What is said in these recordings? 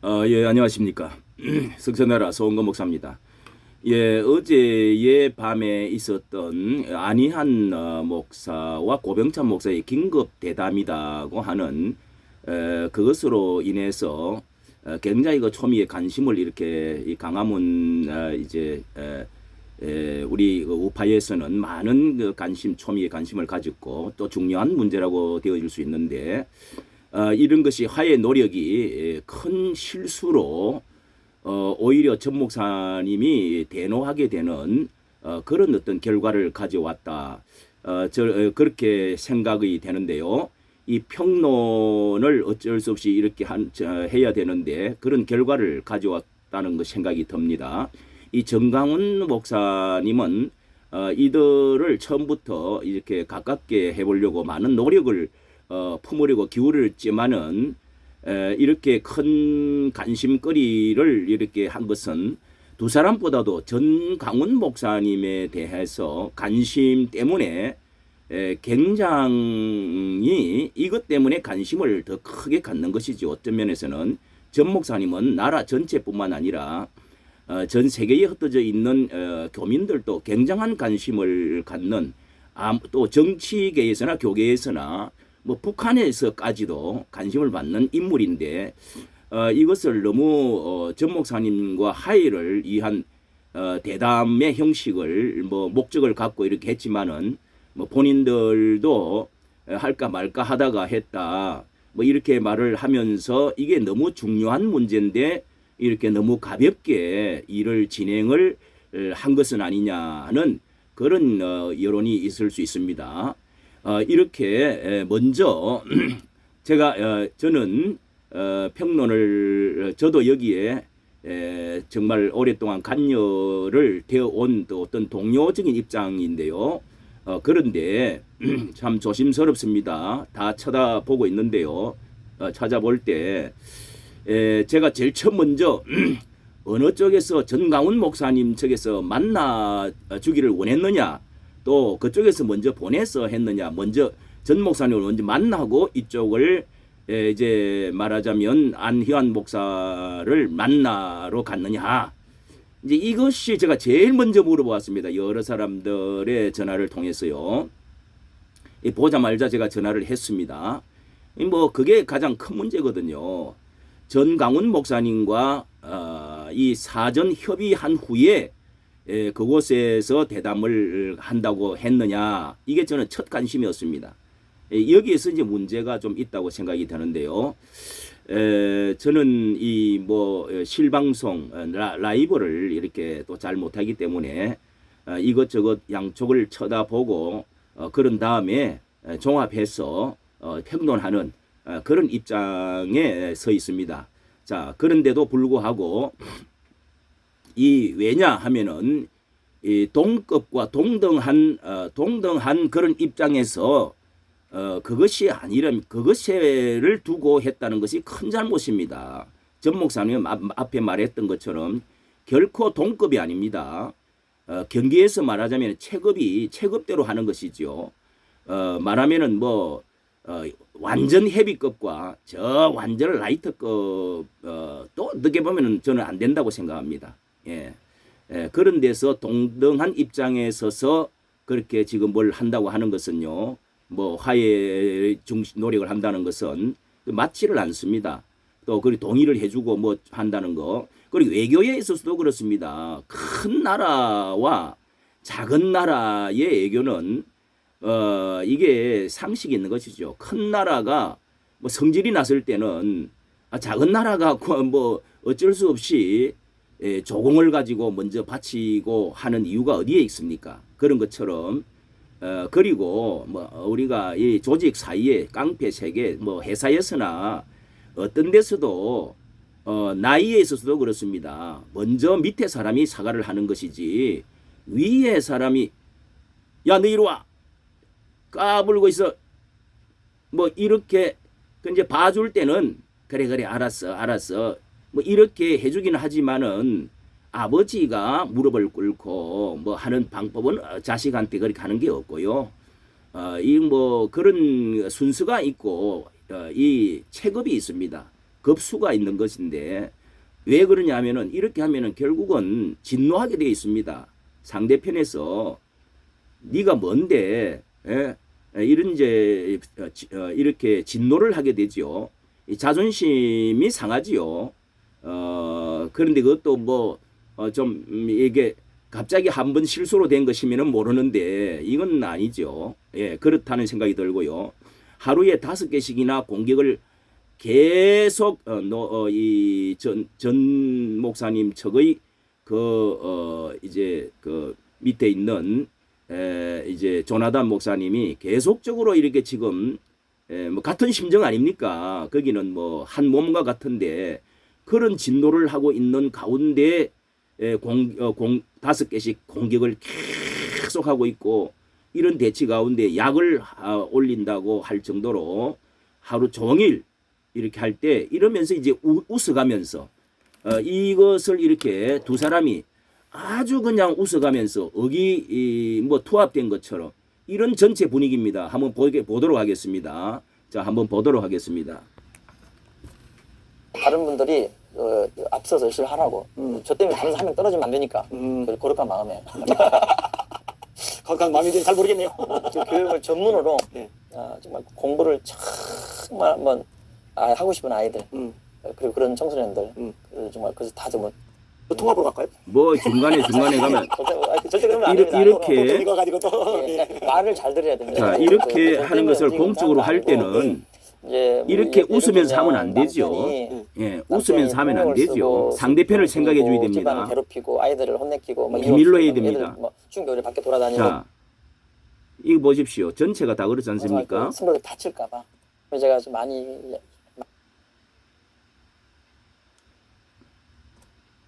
예, 안녕하십니까. 석천나라 소원건 목사입니다. 예, 어제의 밤에 있었던 안희한 목사와 고병찬 목사의 긴급 대담이라고 하는 그것으로 인해서 굉장히 그 초미의 관심을 이렇게 이 강화문 우리 그 우파에서는 많은 그 초미의 관심을 가졌고 또 중요한 문제라고 되어질 수 있는데 이런 것이 화해 노력이 큰 실수로 오히려 전 목사님이 대노하게 되는 그런 어떤 결과를 가져왔다. 그렇게 생각이 되는데요. 이 평론을 어쩔 수 없이 이렇게 해야 되는데 그런 결과를 가져왔다는 것 생각이 듭니다. 이 정강훈 목사님은 이들을 처음부터 이렇게 가깝게 해보려고 많은 노력을 품으려고 기울였지만은 이렇게 큰 관심거리를 이렇게 한 것은 두 사람보다도 전강훈 목사님에 대해서 관심 때문에 굉장히 이것 때문에 관심을 더 크게 갖는 것이죠. 어떤 면에서는 전 목사님은 나라 전체뿐만 아니라 전 세계에 흩어져 있는 교민들도 굉장한 관심을 갖는 또 정치계에서나 교계에서나 뭐 북한에서까지도 관심을 받는 인물인데 이것을 너무 전 목사님과 화해를 위한 대담의 형식을 뭐 목적을 갖고 이렇게 했지만은 뭐 본인들도 할까 말까 하다가 했다 뭐 이렇게 말을 하면서 이게 너무 중요한 문제인데 이렇게 너무 가볍게 일을 진행을 한 것은 아니냐는 그런 여론이 있을 수 있습니다. 이렇게 먼저 저는 평론을 저도 여기에 정말 오랫동안 관여를 되어온 또 어떤 동료적인 입장인데요. 그런데 참 조심스럽습니다. 다 쳐다보고 있는데요. 찾아볼 때 제가 제일 처음 먼저 어느 쪽에서 전강훈 목사님 측에서 만나 주기를 원했느냐 또 그쪽에서 먼저 보내서 했느냐 먼저 전 목사님을 먼저 만나고 이쪽을 이제 말하자면 안희환 목사를 만나러 갔느냐 이제 이것이 제가 제일 먼저 물어보았습니다. 여러 사람들의 전화를 통해서요. 보자마자 제가 전화를 했습니다. 뭐 그게 가장 큰 문제거든요. 전강훈 목사님과 이 사전 협의한 후에 그곳에서 대담을 한다고 했느냐 이게 저는 첫 관심이었습니다. 여기에서 이제 문제가 좀 있다고 생각이 되는데요. 저는 이 뭐 실방송 라이브를 이렇게 또 잘 못하기 때문에 이것저것 양쪽을 쳐다보고 그런 다음에 종합해서 평론하는 그런 입장에 서 있습니다. 자, 그런데도 불구하고 이 왜냐 하면은 이 동급과 동등한 그런 입장에서 그것이 아니라면 그것을 두고 했다는 것이 큰 잘못입니다. 전 목사님 앞에 말했던 것처럼 결코 동급이 아닙니다. 경기에서 말하자면 체급대로 하는 것이죠. 말하면은 뭐 완전 헤비급과 저 완전 라이트급 또 어떻게 보면은 저는 안 된다고 생각합니다. 그런 데서 동등한 입장에 서서 그렇게 지금 뭘 한다고 하는 것은요. 뭐 화해 노력을 한다는 것은 맞지를 않습니다. 또 그리고 동의를 해주고 뭐 한다는 거 그리고 외교에 있어서도 그렇습니다. 큰 나라와 작은 나라의 외교는 이게 상식이 있는 것이죠. 큰 나라가 뭐 성질이 났을 때는 작은 나라가 뭐 어쩔 수 없이 조공을 가지고 먼저 바치고 하는 이유가 어디에 있습니까? 그런 것처럼 그리고 뭐 우리가 이 조직 사이에 깡패 세계 뭐 회사에서나 어떤 데서도 나이에 있어서도 그렇습니다. 먼저 밑에 사람이 사과를 하는 것이지 위에 사람이 야 너 이리 와 까불고 있어 뭐 이렇게 이제 봐줄 때는 그래 알았어 뭐 이렇게 해주기는 하지만은 아버지가 무릎을 꿇고 뭐 하는 방법은 자식한테 그렇게 하는 게 없고요. 이 뭐 그런 순서가 있고 이 체급이 있습니다. 급수가 있는 것인데 왜 그러냐면은 이렇게 하면은 결국은 진노하게 되어 있습니다. 상대편에서 네가 뭔데 이런 이제 이렇게 진노를 하게 되죠. 자존심이 상하지요. 그런데 그것도 뭐 좀 이게 갑자기 한 번 실수로 된 것이면은 모르는데 이건 아니죠. 예, 그렇다는 생각이 들고요. 하루에 5개씩이나 공격을 계속 이 전 목사님 측의 이제 그 밑에 있는 이제 조나단 목사님이 계속적으로 이렇게 지금 뭐 같은 심정 아닙니까? 거기는 뭐 한 몸과 같은데 그런 진노를 하고 있는 가운데 5개씩 공격을 계속 하고 있고 이런 대치 가운데 약을 올린다고 할 정도로 하루 종일 이렇게 할 때 이러면서 이제 웃어가면서 이것을 이렇게 두 사람이 아주 그냥 웃어가면서 뭐 투합된 것처럼 이런 전체 분위기입니다. 한번 보도록 하겠습니다. 자, 한번 보도록 하겠습니다. 다른 분들이 앞서서 열심히 하라고. 저 때문에 다른 사람 한 명 떨어지면 안 되니까. 거룩한 마음에. 거룩한 마음인지는 잘 모르겠네요. 저 교육을 전문으로 네. 정말 공부를 정말 한번 하고 싶은 아이들 그리고 그런 청소년들 정말 그래서 다 좀 통합으로 갈까요? 뭐 중간에 가면 절대 그러면 안 됩니다. 이렇게 이거 가지고 또 말을 잘 들어야 됩니다. 자, 이렇게 하는 것을 공적으로 할 때는 이렇게 웃으면서 하면 안 되죠. 예, 웃으면서 하면 안 되죠. 상대편을 생각해 줘야 됩니다. 집안을 괴롭히고 아이들을 혼내키고 비밀로 해야 됩니다. 충격을 밖에 돌아다니고. 자, 이거 보십시오. 전체가 다 그렇지 않습니까? 스스로 다칠까봐. 제가 좀 많이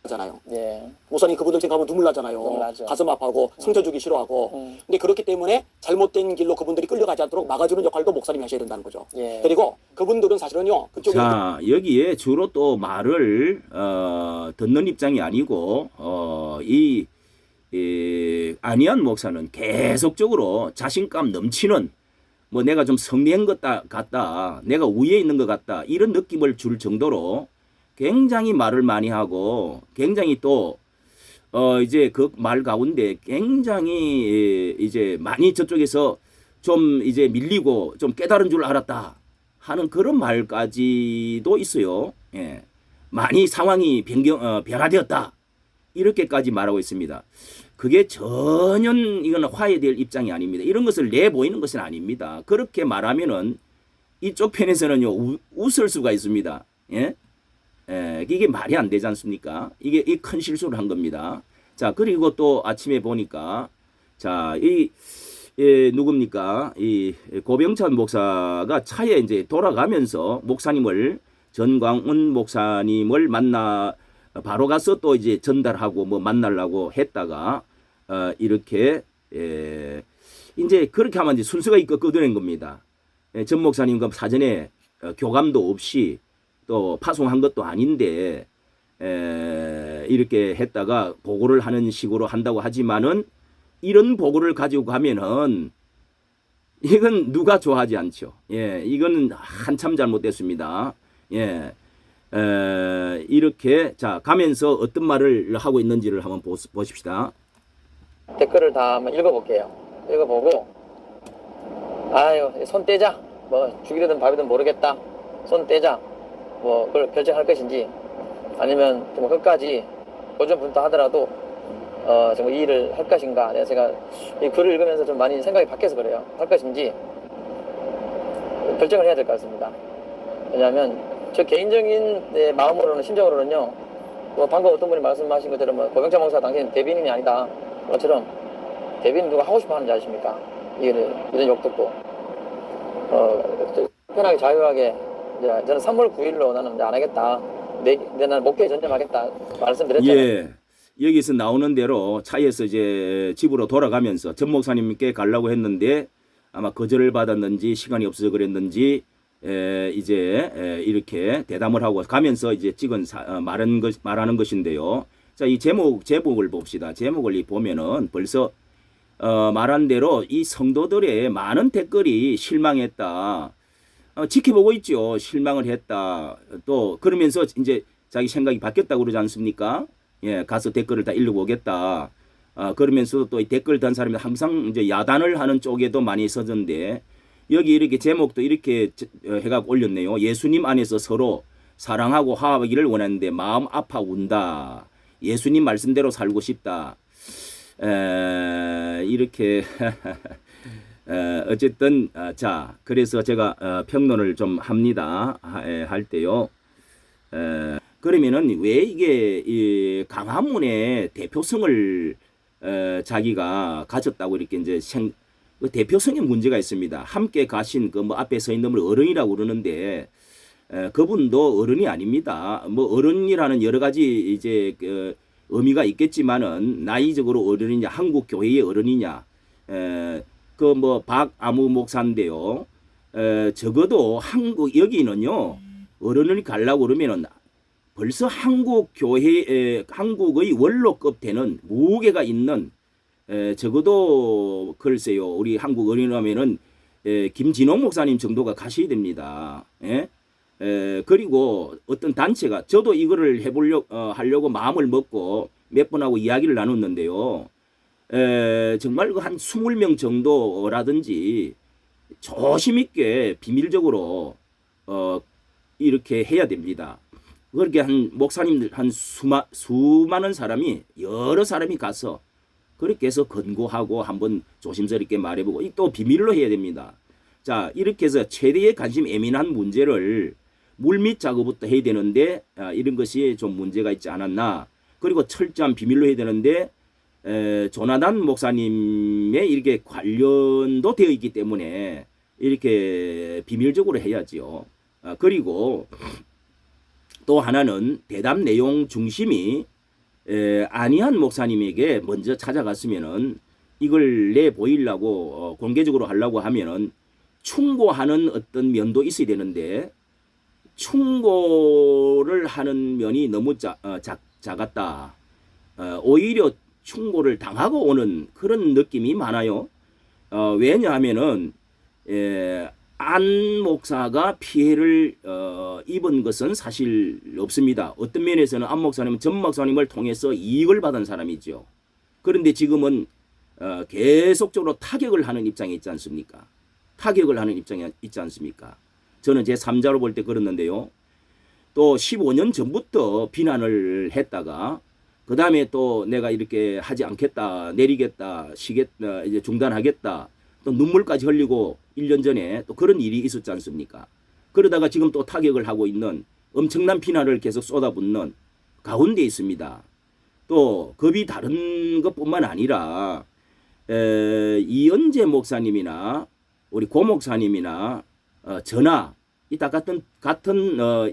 잖아요. 예. 목사님 그분들 생각하면 눈물 나잖아요. 눈물 나죠. 가슴 아파하고 상처 주기 싫어하고. 근데 그렇기 때문에 잘못된 길로 그분들이 끌려가지 않도록 막아주는 역할도 목사님이 하셔야 된다는 거죠. 예. 그리고 그분들은 사실은요. 그쪽에 자, 여기에 주로 또 말을 듣는 입장이 아니고 안희안 목사는 계속적으로 자신감 넘치는 뭐 내가 좀 성리한 것 같다, 내가 우위에 있는 것 같다 이런 느낌을 줄 정도로 굉장히 말을 많이 하고 굉장히 또 이제 그 말 가운데 굉장히 이제 많이 저쪽에서 좀 이제 밀리고 좀 깨달은 줄 알았다 하는 그런 말까지도 있어요. 예. 많이 상황이 변화되었다 이렇게까지 말하고 있습니다. 그게 전혀 이건 화해될 입장이 아닙니다. 이런 것을 내보이는 것은 아닙니다. 그렇게 말하면은 이쪽 편에서는요 웃을 수가 있습니다. 예? 이게 말이 안 되지 않습니까? 이게 이 큰 실수를 한 겁니다. 자, 그리고 또 아침에 보니까 자, 누굽니까? 이 고병찬 목사가 차에 이제 돌아가면서 전광훈 목사님을 바로 가서 또 이제 전달하고 뭐 만나려고 했다가 이렇게 이제 그렇게 하면 이제 순서가 끊어낸 겁니다. 전 목사님과 사전에 교감도 없이 또 파송한 것도 아닌데 이렇게 했다가 보고를 하는 식으로 한다고 하지만은 이런 보고를 가지고 가면은 이건 누가 좋아하지 않죠. 예, 이거는 한참 잘못됐습니다. 예, 이렇게 자 가면서 어떤 말을 하고 있는지를 한번 보십시다. 댓글을 다 한번 읽어볼게요. 읽어보고 아유 손 떼자. 뭐 죽이려든 밥이든 모르겠다. 손 떼자. 뭐 그걸 결정할 것인지 아니면 정말 끝까지 고전분투하더라도 정말 이 일을 할 것인가. 제가 이 글을 읽으면서 좀 많이 생각이 바뀌어서 그래요. 할 것인지 결정을 해야 될 것 같습니다. 왜냐하면 저 개인적인 내 마음으로는 심정으로는요. 뭐 방금 어떤 분이 말씀하신 것처럼 뭐 고병찬 목사 당신 대변인이 아니다. 그것처럼 대변인 누가 하고 싶어 하는지 아십니까? 이런 욕 듣고 편하게 자유하게 저는 3월 9일로 나는 안 하겠다. 나는 목표에 전념하겠다. 말씀드렸잖아요. 예. 여기서 나오는 대로 차에서 이제 집으로 돌아가면서 전 목사님께 가려고 했는데 아마 거절을 받았는지 시간이 없어서 그랬는지 이제 이렇게 대담을 하고 가면서 이제 말하는 것인데요. 자, 이 제목을 봅시다. 제목을 보면은 벌써 말한 대로 이 성도들의 많은 댓글이 실망했다. 지켜보고 있죠. 실망을 했다. 또 그러면서 이제 자기 생각이 바뀌었다고 그러지 않습니까? 예, 가서 댓글을 다 읽어보겠다. 그러면서도 또 이 댓글 단 사람이 항상 이제 야단을 하는 쪽에도 많이 서던데 여기 이렇게 제목도 이렇게 해가 올렸네요. 예수님 안에서 서로 사랑하고 화합하기를 원하는데 마음 아파 운다. 예수님 말씀대로 살고 싶다. 이렇게 어쨌든 자 그래서 제가 평론을 좀 합니다. 할 때요. 그러면은 왜 이게 이 강화문의 대표성을 자기가 가졌다고 이렇게 이제 그 대표성에 문제가 있습니다. 함께 가신 그 뭐 앞에 서 있는 분 어른이라고 그러는데 그분도 어른이 아닙니다. 뭐 어른이라는 여러 가지 이제 그 의미가 있겠지만은 나이적으로 어른이냐 한국 교회의 어른이냐 그 뭐 박아무 목사인데요. 적어도 한국 여기는요 어른을 가려고 그러면은 벌써 한국 교회 한국의 원로급 되는 무게가 있는 적어도 글쎄요 우리 한국 어린이라면은 김진홍 목사님 정도가 가셔야 됩니다. 예? 그리고 어떤 단체가 저도 이거를 하려고 마음을 먹고 몇 번하고 이야기를 나눴는데요. 정말 한 20명 정도라든지 조심 있게 비밀적으로 이렇게 해야 됩니다. 그렇게 한 목사님들 한 수많은 사람이 여러 사람이 가서 그렇게 해서 권고하고 한번 조심스럽게 말해보고 또 비밀로 해야 됩니다. 자 이렇게 해서 최대의 관심 예민한 문제를 물밑 작업부터 해야 되는데 이런 것이 좀 문제가 있지 않았나. 그리고 철저한 비밀로 해야 되는데 조나단 목사님의 이렇게 관련도 되어 있기 때문에 이렇게 비밀적으로 해야지요. 그리고 또 하나는 대담 내용 중심이 안희한 목사님에게 먼저 찾아갔으면은 이걸 내 보이려고 공개적으로 하려고 하면은 충고하는 어떤 면도 있어야 되는데 충고를 하는 면이 너무 작았다. 오히려 충고를 당하고 오는 그런 느낌이 많아요. 왜냐하면은 안 목사가 피해를 입은 것은 사실 없습니다. 어떤 면에서는 안 목사님은 전 목사님을 통해서 이익을 받은 사람이죠. 그런데 지금은 계속적으로 타격을 하는 입장에 있지 않습니까? 타격을 하는 입장에 있지 않습니까? 저는 제 3자로 볼 때 그랬는데요. 또 15년 전부터 비난을 했다가 그 다음에 또 내가 이렇게 하지 않겠다, 내리겠다, 쉬겠다, 이제 중단하겠다, 또 눈물까지 흘리고 1년 전에 또 그런 일이 있었지 않습니까? 그러다가 지금 또 타격을 하고 있는 엄청난 비난을 계속 쏟아붓는 가운데 있습니다. 또 겁이 다른 것뿐만 아니라 이은재 목사님이나 우리 고 목사님이나 전하 이따 같은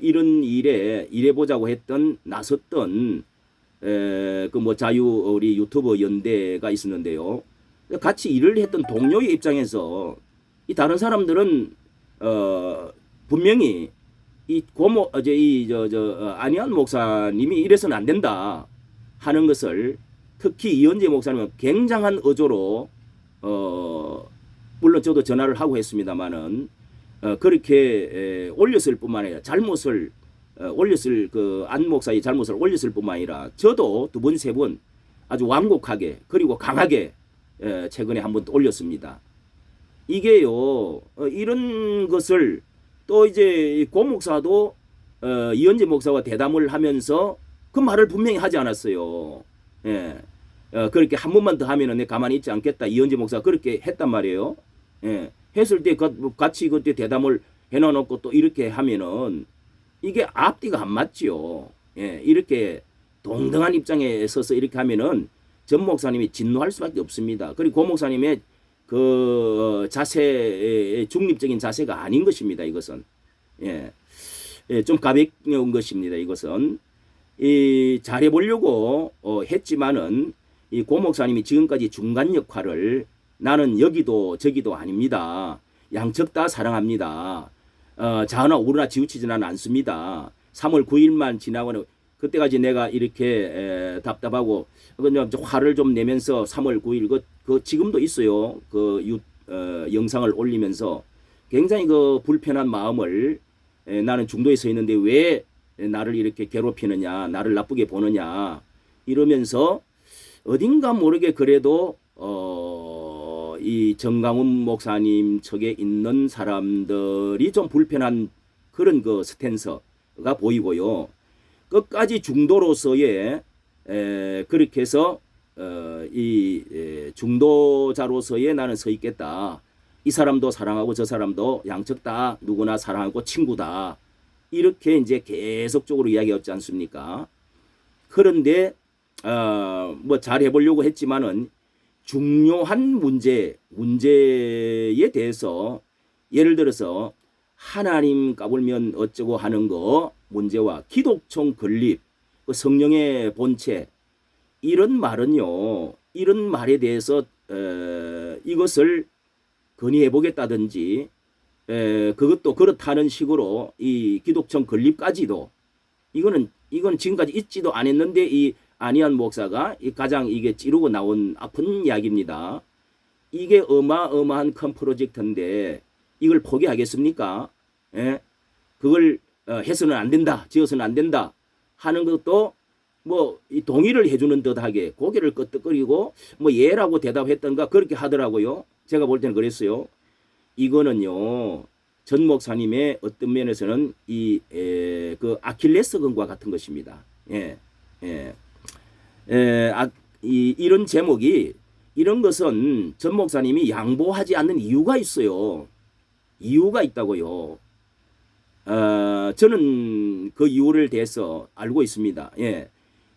이런 일에 일해보자고 했던 나섰던 그 뭐 자유 우리 유튜버 연대가 있었는데요. 같이 일을 했던 동료의 입장에서 이 다른 사람들은 분명히 이 고모 안희한 목사님이 이래서는 안 된다 하는 것을 특히 이현재 목사님은 굉장한 어조로 물론 저도 전화를 하고 했습니다만은 그렇게 올렸을 뿐만 아니라 잘못을 올렸을 그 안 목사의 잘못을 올렸을 뿐만 아니라 저도 두 번 세 번 아주 완곡하게 그리고 강하게 최근에 한 번 또 올렸습니다. 이게요 이런 것을 또 이제 고 목사도 이현재 목사와 대담을 하면서 그 말을 분명히 하지 않았어요. 예. 그렇게 한 번만 더 하면은 내가 가만히 있지 않겠다. 이현재 목사가 그렇게 했단 말이에요. 예. 했을 때 같이 그때 대담을 해놔놓고 또 이렇게 하면은 이게 앞뒤가 안 맞죠. 예. 이렇게 동등한 입장에 서서 이렇게 하면은 전 목사님이 진노할 수밖에 없습니다. 그리고 고 목사님의 그 중립적인 자세가 아닌 것입니다. 이것은 좀 가벼운 것입니다. 이것은 잘해보려고 했지만은 이 고 목사님이 지금까지 중간 역할을 나는 여기도 저기도 아닙니다. 양측 다 사랑합니다. 자나 우르나 지우치지는 않습니다. 3월 9일만 지나고는 그때까지 내가 이렇게 답답하고 그냥 화를 좀 내면서 3월 9일 그 지금도 있어요. 그 영상을 올리면서 굉장히 그 불편한 마음을 나는 중도에 서 있는데 왜 나를 이렇게 괴롭히느냐, 나를 나쁘게 보느냐 이러면서 어딘가 모르게 그래도 이 정강훈 목사님 측에 있는 사람들이 좀 불편한 그런 그 스탠스가 보이고요. 끝까지 중도로서의 그렇게 해서 이 중도자로서의 나는 서 있겠다. 이 사람도 사랑하고 저 사람도 양측 다 누구나 사랑하고 친구다. 이렇게 이제 계속적으로 이야기했지 않습니까? 그런데 뭐 잘 해보려고 했지만은 중요한 문제에 대해서 예를 들어서 하나님 까불면 어쩌고 하는 거 문제와 기독총 건립, 그 성령의 본체 이런 말은요. 이런 말에 대해서 이것을 건의해 보겠다든지 그것도 그렇다는 식으로 이 기독총 건립까지도 이건 지금까지 있지도 않았는데 이 안희안 목사가 가장 이게 찌르고 나온 아픈 이야기입니다. 이게 어마어마한 큰 프로젝트인데 이걸 포기하겠습니까? 예? 그걸 해서는 안 된다, 지어서는 안 된다 하는 것도 뭐 동의를 해주는 듯하게 고개를 끄덕거리고 뭐 예라고 대답했던가 그렇게 하더라고요. 제가 볼 때는 그랬어요. 이거는요 전 목사님의 어떤 면에서는 그 아킬레스건과 같은 것입니다. 이런 제목이 이런 것은 전 목사님이 양보하지 않는 이유가 있어요. 이유가 있다고요. 저는 그 이유를 대해서 알고 있습니다.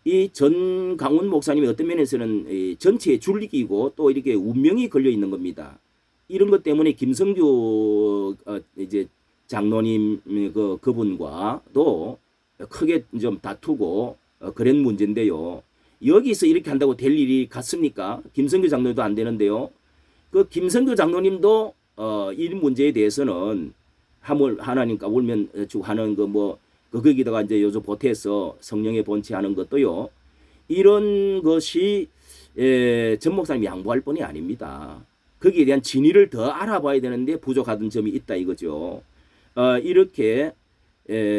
이 전강훈 목사님이 어떤 면에서는 전체의 줄기이고 또 이렇게 운명이 걸려 있는 겁니다. 이런 것 때문에 김성규 이제 장로님 그분과도 크게 좀 다투고 그런 문제인데요. 여기서 이렇게 한다고 될 일이 같습니까? 김성규 장로님도 안 되는데요. 그 김성규 장로님도 이 문제에 대해서는 하나님 까불면 쭉 하는 거기다가 이제 요즘 보태서 성령의 본체하는 것도요. 이런 것이 전 목사님 양보할 뿐이 아닙니다. 거기에 대한 진위를 더 알아봐야 되는데 부족하던 점이 있다 이거죠. 이렇게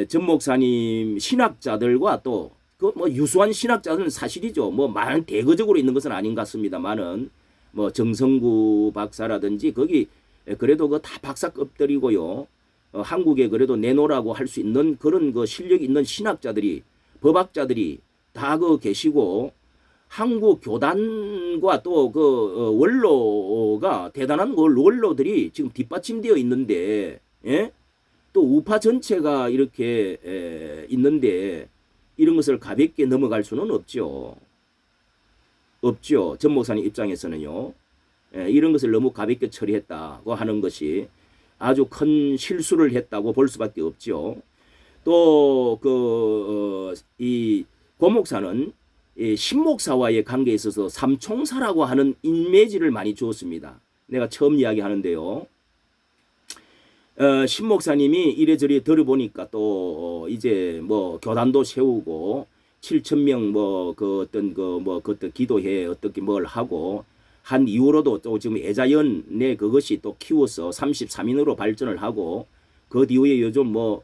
전 목사님 신학자들과 또 그 뭐 유수한 신학자들은 사실이죠. 뭐 많은 대거적으로 있는 것은 아닌 것 같습니다만은 뭐 정성구 박사라든지 거기 그래도 그 다 박사급들이고요. 한국에 그래도 내놓으라고 할 수 있는 그런 그 실력 있는 신학자들이 법학자들이 다 계시고 한국 교단과 또 그 원로가 대단한 원로들이 지금 뒷받침되어 있는데 또 우파 전체가 이렇게 있는데 이런 것을 가볍게 넘어갈 수는 없죠. 전 목사님 입장에서는요. 이런 것을 너무 가볍게 처리했다고 하는 것이 아주 큰 실수를 했다고 볼 수밖에 없죠. 또 이 고목사는 신목사와의 관계에 있어서 삼총사라고 하는 이미지를 많이 주었습니다. 내가 처음 이야기하는데요. 신목사님이 이래저래 들어보니까 또 이제 뭐 교단도 세우고 7,000명 그것도 기도회 어떻게 뭘 하고 한 이후로도 또 지금 애자연내 그것이 또 키워서 33인으로 발전을 하고 그 뒤에 요즘 뭐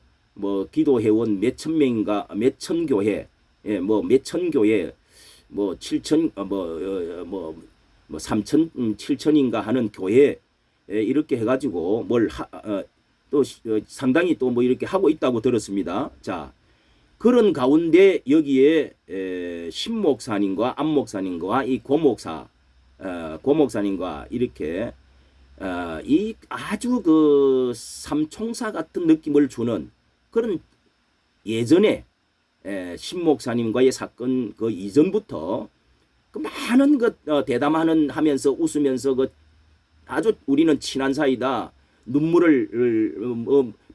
기도회원 몇천 명인가 몇천 교회 몇천 교회 7천 3천 7천인가 하는 교회 이렇게 해가지고 또 상당히 또 뭐 이렇게 하고 있다고 들었습니다. 자, 그런 가운데 여기에 신목사님과 안목사님과 이 고목사님과 이렇게 이 아주 그 삼총사 같은 느낌을 주는 그런 예전에 신목사님과의 사건 그 이전부터 그 많은 대담하는 하면서 웃으면서 아주 우리는 친한 사이다. 눈물을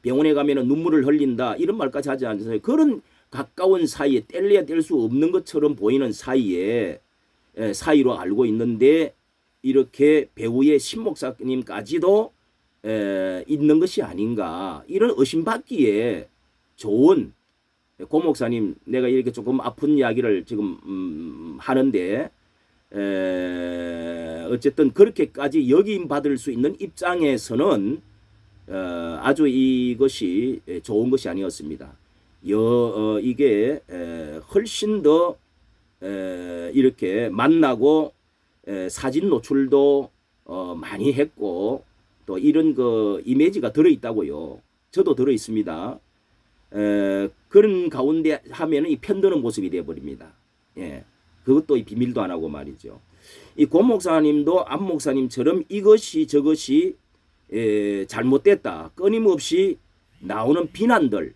병원에 가면은 눈물을 흘린다 이런 말까지 하지 않으세요? 그런 가까운 사이에 뗄래야 뗄 수 없는 것처럼 보이는 사이로 알고 있는데 이렇게 배우의 신목사님까지도 있는 것이 아닌가 이런 의심받기에 좋은 고목사님 내가 이렇게 조금 아픈 이야기를 지금 하는데 어쨌든 그렇게까지 여김 받을 수 있는 입장에서는 아주 이것이 좋은 것이 아니었습니다. 이게 훨씬 더 이렇게 만나고 사진 노출도 많이 했고 또 이런 그 이미지가 들어 있다고요. 저도 들어 있습니다. 그런 가운데 하면은 이 편드는 모습이 되어 버립니다. 예. 그것도 비밀도 안 하고 말이죠. 이 고 목사님도 안 목사님처럼 이것이 저것이 잘못됐다. 끊임없이 나오는 비난들,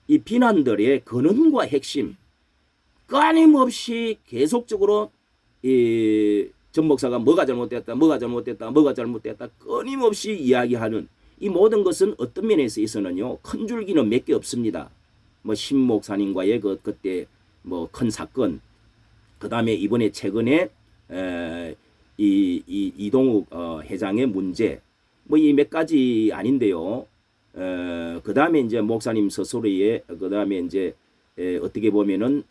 이 비난들의 근원과 핵심, 끊임없이 계속적으로 전 목사가 뭐가 잘못됐다, 뭐가 잘못됐다, 뭐가 잘못됐다 끊임없이 이야기하는 이 모든 것은 어떤 면에서 있어서는요 큰 줄기는 몇 개 없습니다. 뭐 신 목사님과의 그때 뭐 큰 사건, 그 다음에 이번에 최근에 이동욱 회장의 문제, 뭐 이 몇 가지 아닌데요. 그 다음에 이제 목사님 스스로의 그 다음에 이제 어떻게 보면은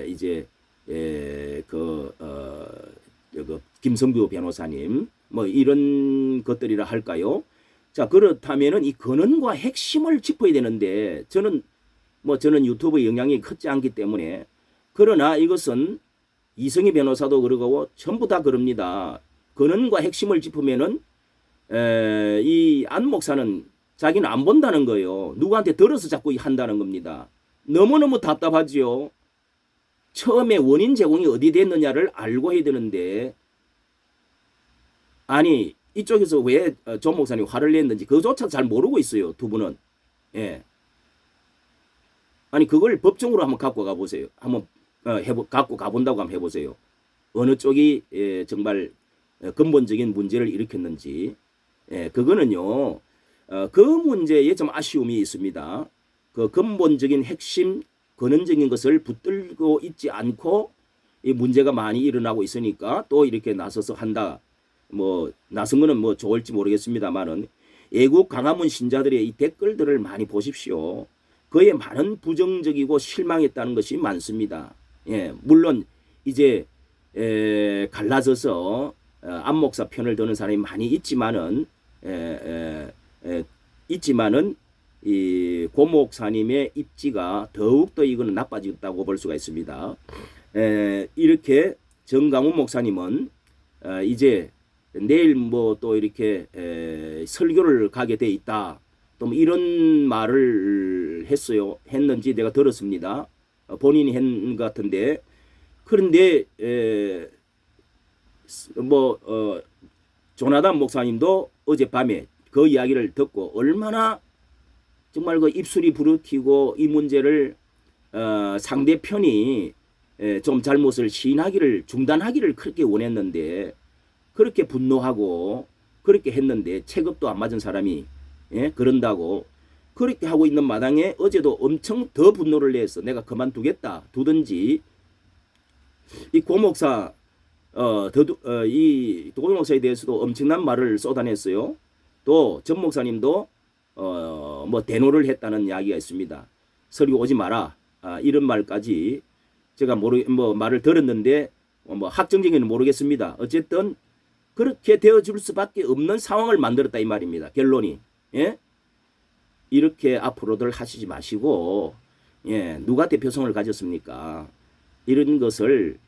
이제 그 김성규 변호사님 뭐 이런 것들이라 할까요? 자, 그렇다면은 이 근원과 핵심을 짚어야 되는데 저는 유튜브 영향이 크지 않기 때문에, 그러나 이것은 이성희 변호사도 그러고 전부 다 그럽니다. 근원과 핵심을 짚으면은 이 안 목사는 자기는 안 본다는 거예요. 누구한테 들어서 자꾸 한다는 겁니다. 너무너무 답답하지요. 처음에 원인 제공이 어디 됐느냐를 알고 해야 되는데, 아니 이쪽에서 왜 조 목사님 화를 냈는지 그조차 잘 모르고 있어요. 두 분은. 예. 아니 그걸 법정으로 한번 갖고 가보세요. 한번 갖고 가본다고 한번 해보세요. 어느 쪽이 정말 근본적인 문제를 일으켰는지. 그거는요. 그 문제에 좀 아쉬움이 있습니다. 그 근본적인 핵심, 근원적인 것을 붙들고 있지 않고 이 문제가 많이 일어나고 있으니까 또 이렇게 나서서 한다. 뭐 나선 거는 뭐 좋을지 모르겠습니다만은 애국 강화문 신자들의 이 댓글들을 많이 보십시오. 그에 많은 부정적이고 실망했다는 것이 많습니다. 예, 물론 이제 갈라져서 안 목사 편을 드는 사람이 많이 있지만은 이 고 목사님의 입지가 더욱더 이거는 나빠졌다고 볼 수가 있습니다. 이렇게 정강훈 목사님은 이제 내일 뭐 또 이렇게 설교를 가게 돼 있다. 또 뭐 이런 말을 했는지 내가 들었습니다. 본인이 한 것 같은데, 그런데 조나단 목사님도 어젯밤에 그 이야기를 듣고 얼마나 정말 그 입술이 부르키고 이 문제를 상대편이 좀 잘못을 시인하기를 중단하기를 그렇게 원했는데, 그렇게 분노하고 그렇게 했는데 체급도 안 맞은 사람이 그런다고 그렇게 하고 있는 마당에 어제도 엄청 더 분노를 내서 내가 그만두겠다, 두든지 이 고목사 이 고목사에 대해서도 엄청난 말을 쏟아냈어요. 또 전 목사님도 뭐 대노를 했다는 이야기가 있습니다. 설교 오지 마라, 이런 말까지 제가 말을 들었는데 뭐 확정적인은 모르겠습니다. 어쨌든 그렇게 되어줄 수밖에 없는 상황을 만들었다 이 말입니다. 결론이. 예? 이렇게 앞으로들 하시지 마시고, 누가 대표성을 가졌습니까? 이런 것을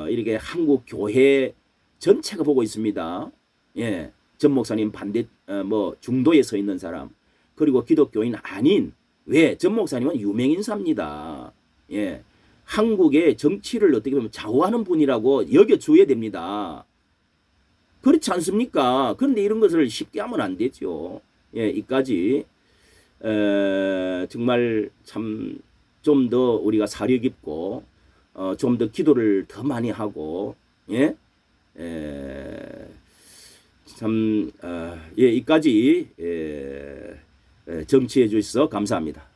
이렇게 한국 교회 전체가 보고 있습니다. 예, 전 목사님 반대 뭐 중도에 서 있는 사람, 그리고 기독교인 아닌, 왜 전 목사님은 유명 인사입니다. 예, 한국의 정치를 어떻게 보면 좌우하는 분이라고 여겨줘야 됩니다. 그렇지 않습니까? 그런데 이런 것을 쉽게 하면 안 되죠. 예, 이까지 정말 참 좀 더 우리가 사려 깊고 좀 더 기도를 더 많이 하고, 참 이까지 정치해 주셔서 감사합니다.